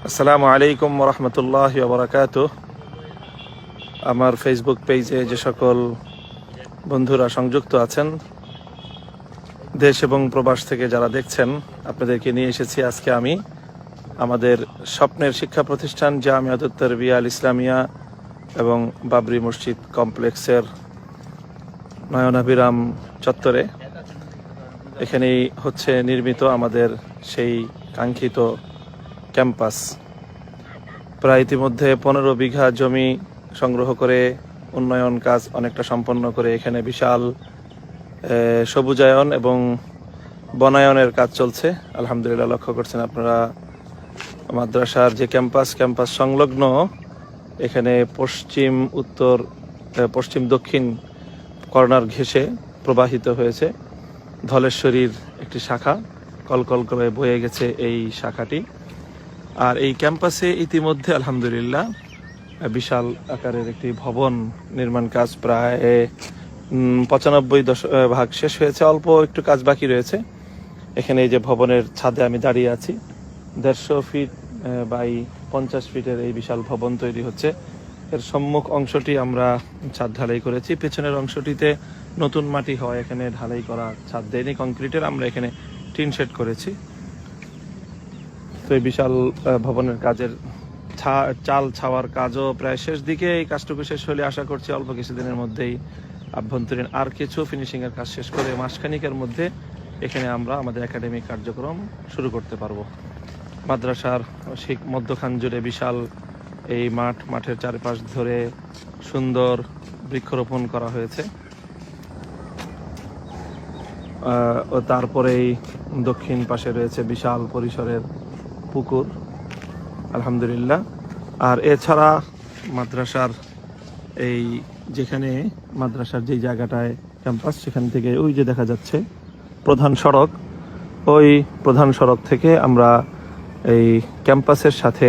আসসালামু আলাইকুম রহমতুল্লাহ বারাকাতুহ। আমার ফেসবুক পেজে যে সকল বন্ধুরা সংযুক্ত আছেন, দেশ এবং প্রবাস থেকে যারা দেখছেন, আপনাদেরকে নিয়ে এসেছি আজকে আমি আমাদের স্বপ্নের শিক্ষা প্রতিষ্ঠান জামিয়াতুত তারবিয়া আল ইসলামিয়া এবং বাবরি মসজিদ কমপ্লেক্সের নয়নাভিরাম চত্বরে। এখানেই হচ্ছে নির্মিত আমাদের সেই কাঙ্ক্ষিত ক্যাম্পাস। প্রায় ইতিমধ্যে 15 বিঘা জমি সংগ্রহ করে উন্নয়ন কাজ অনেকটা সম্পন্ন করে এখানে বিশাল সবুজায়ন এবং বনায়নের কাজ চলছে। আলহামদুলিল্লাহ, লক্ষ্য করছেন আপনারা মাদ্রাসার যে ক্যাম্পাস সংলগ্ন এখানে পশ্চিম দক্ষিণ কর্নার ঘেঁষে প্রবাহিত হয়েছে ধলেশ্বরীর একটি শাখা, কলকল করে বয়ে গেছে এই শাখাটি। আর এই ক্যাম্পাসে ইতিমধ্যে আলহামদুলিল্লাহ বিশাল আকারের একটি ভবন নির্মাণ কাজ প্রায় 95% শেষ হয়েছে, অল্প একটু কাজ বাকি রয়েছে। এখানে এই যে ভবনের ছাদে আমি দাঁড়িয়ে আছি, 150 ফিট বাই 50 ফিটের এই বিশাল ভবন তৈরি হচ্ছে। এর সম্মুখ অংশটি আমরা ছাদ ঢালাই করেছি, পেছনের অংশটিতে নতুন মাটি হয়, এখানে ঢালাই করা ছাদ দেয়নি কংক্রিটের, আমরা এখানে টিন শেড করেছি। তো এই বিশাল ভবনের কাজের চাল ছাওয়ার কাজও প্রায় শেষ দিকে। এই কাজটুকু শেষ হলে আশা করছি অল্প কিছুদিনের মধ্যেই আভ্যন্তরীণ আর কিছু ফিনিশিং এর কাজ শেষ করে মাসখানিকের মধ্যে এখানে আমরা আমাদের একাডেমিক কার্যক্রম শুরু করতে পারবো। মাদ্রাসার মধ্যখান জুড়ে বিশাল এই মাঠের চারপাশ ধরে সুন্দর বৃক্ষরোপণ করা হয়েছে। ও তারপরেই দক্ষিণ পাশে রয়েছে বিশাল পরিসরের পুকুর, আলহামদুলিল্লাহ। আর এছাড়া মাদ্রাসার যেই জায়গাটায় ক্যাম্পাস, সেখান থেকে ওই যে দেখা যাচ্ছে প্রধান সড়ক, ওই প্রধান সড়ক থেকে আমরা এই ক্যাম্পাসের সাথে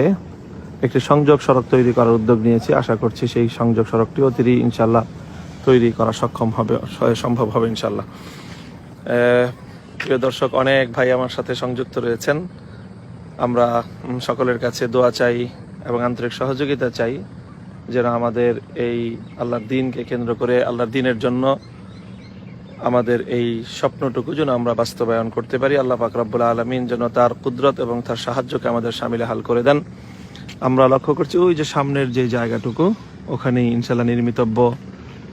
একটি সংযোগ সড়ক তৈরি করার উদ্যোগ নিয়েছি। আশা করছি সেই সংযোগ সড়কটি অতিরি ইনশাল্লাহ তৈরি করা সম্ভব হবে ইনশাল্লাহ। প্রিয় দর্শক, অনেক ভাই আমার সাথে সংযুক্ত রয়েছেন। আমরা সকলের কাছে দোয়া চাই এবং আন্তরিক সহযোগিতা চাই যেন আমাদের এই আল্লাহর দ্বীনকে কেন্দ্র করে, আল্লাহর দ্বীনের জন্য আমাদের এই স্বপ্নটুকু যেন আমরা বাস্তবায়ন করতে পারি। আল্লাহ পাক রব্বুল আলামিন যেন তার কুদরত এবং তার সাহায্যকে আমাদের শামিলে হাল করে দেন। আমরা লক্ষ্য করছি ওই যে সামনের যে জায়গাটুকু, ওখানেই ইনশাল্লাহ নির্মিতব্য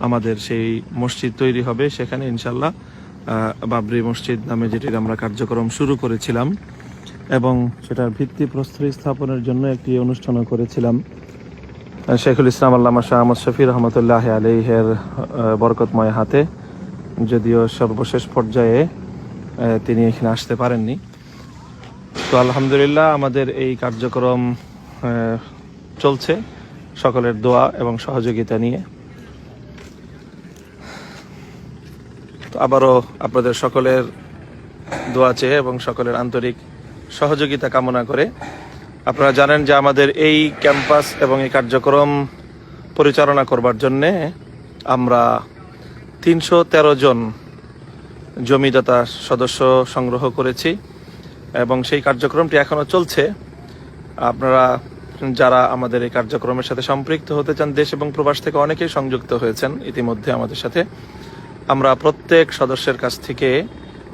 আমাদের সেই মসজিদ তৈরি হবে। সেখানে ইনশাল্লাহ বাবরি মসজিদ নামে যেটির আমরা কার্যক্রম শুরু করেছিলাম এবং সেটার ভিত্তিপ্রস্তর স্থাপনের জন্য একটি অনুষ্ঠানও করেছিলাম শেখুল ইসলাম আল্লামা শাহ আহমদ শফি রহমতুল্লাহ আলাইহের বরকতময় হাতে। যদিও সর্বশেষ পর্যায়ে তিনি এখানে আসতে পারেননি, তো আলহামদুলিল্লাহ আমাদের এই কার্যক্রম চলছে সকলের দোয়া এবং সহযোগিতা নিয়ে। তো আবারও আপনাদের সকলের দোয়া চেয়ে এবং সকলের আন্তরিক সহযোগিতা কামনা করে, আপনারা জানেন যে আমাদের এই ক্যাম্পাস এবং এই কার্যক্রম পরিচালনা করবার জন্যে আমরা 313 জন জমিদাতা সদস্য সংগ্রহ করেছি এবং সেই কার্যক্রমটি এখনো চলছে। আপনারা যারা আমাদের এই কার্যক্রমের সাথে সম্পৃক্ত হতে চান, দেশ এবং প্রবাস থেকে অনেকেই সংযুক্ত হয়েছেন ইতিমধ্যে আমাদের সাথে। আমরা প্রত্যেক সদস্যের কাছ থেকে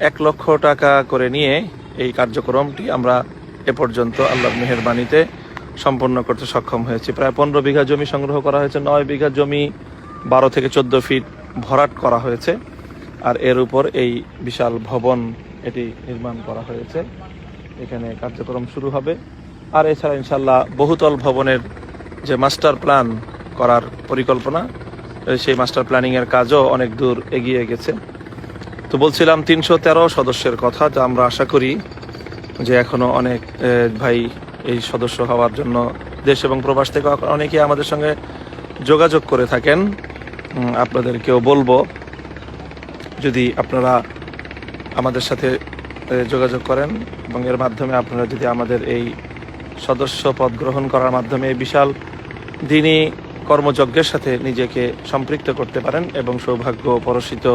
1 লক্ষ টাকা করে নিয়ে এই কার্যক্রমটি আমরা এ পর্যন্ত আল্লাহর মেহেরবানিতে সম্পন্ন করতে সক্ষম হয়েছি। প্রায় 15 বিঘা জমি সংগ্রহ করা হয়েছে, 9 বিঘা জমি 12 থেকে 14 ফিট ভরাট করা হয়েছে, আর এর উপর এই বিশাল ভবন এটি নির্মাণ করা হয়েছে। এখানে কার্যক্রম শুরু হবে। আর এছাড়া ইনশাল্লাহ বহুতল ভবনের যে মাস্টার প্ল্যান করার পরিকল্পনা, সেই মাস্টার প্ল্যানিংয়ের কাজও অনেক দূর এগিয়ে গেছে। তো বলছিলাম 313 সদস্যের কথা, যা আমরা আশা করি যে এখনো অনেক ভাই এই সদস্য হওয়ার জন্য দেশ এবং প্রবাস থেকে অনেকেই আমাদের সঙ্গে যোগাযোগ করে থাকেন। আপনাদেরকেও বলবো, যদি আপনারা আমাদের সাথে যোগাযোগ করেন এবং এর মাধ্যমে আপনারা যদি আমাদের এই সদস্য পদ গ্রহণ করার মাধ্যমে বিশাল দ্বীনি কর্মযজ্ঞের সাথে নিজেকে সম্পৃক্ত করতে পারেন এবং সৌভাগ্য পরশিত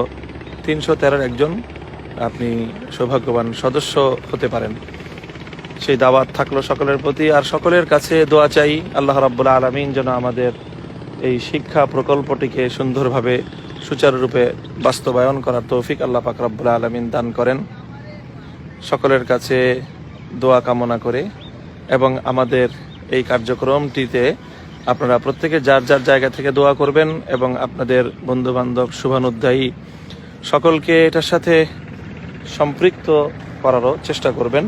313 একজন আপনি সৌভাগ্যবান সদস্য হতে পারেন। সেই দাওয়াত থাকলো সকলের প্রতি। আর সকলের কাছে দোয়া চাই আল্লাহ রাব্বুল আলামিন যেন আমাদের এই শিক্ষা প্রকল্পটিকে সুন্দরভাবে সুচারুরূপে বাস্তবায়ন করার তৌফিক আল্লাহ পাক রব্বুল আলামিন দান করেন। সকলের কাছে দোয়া কামনা করে এবং আমাদের এই কার্যক্রমটিতে আপনারা প্রত্যেকে যার যার জায়গা থেকে দোয়া করবেন এবং আপনাদের বন্ধু বান্ধব শুভানুধ্যায়ী সকলকে এটার সাথে সম্পৃক্ত করারও চেষ্টা করবেন।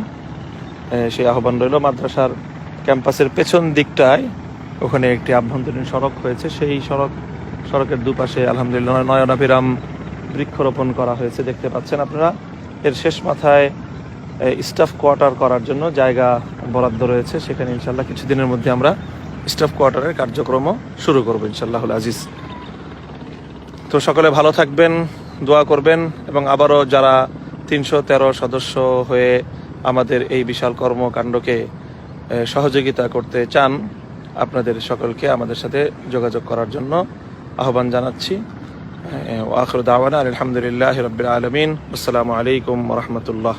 সেই আহ্বান রইল। মাদ্রাসার ক্যাম্পাসের পেছন দিকটায় ওখানে একটি আভ্যন্তরীণ সড়ক হয়েছে, সেই সড়কের দুপাশে আলহামদুলিল্লাহ নয়নাভিরাম বৃক্ষরোপণ করা হয়েছে, দেখতে পাচ্ছেন আপনারা। এর শেষ মাথায় স্টাফ কোয়ার্টার করার জন্য জায়গা বরাদ্দ রয়েছে, সেখানে ইনশাল্লাহ কিছুদিনের মধ্যে আমরা স্টাফ কোয়ার্টারের কার্যক্রমও শুরু করবো ইনশাল্লাহুল আজিজ। তো সকলে ভালো থাকবেন, দোয়া করবেন এবং আবারও যারা 313 সদস্য হয়ে আমাদের এই বিশাল কর্মকাণ্ডকে সহযোগিতা করতে চান আপনাদের সকলকে আমাদের সাথে যোগাযোগ করার জন্য আহ্বান জানাচ্ছি। ওয়া আখিরু দাওয়ানা আলহামদুলিল্লাহি রাব্বিল আলামিন। আসসালামু আলাইকুম ওয়া রাহমাতুল্লাহ।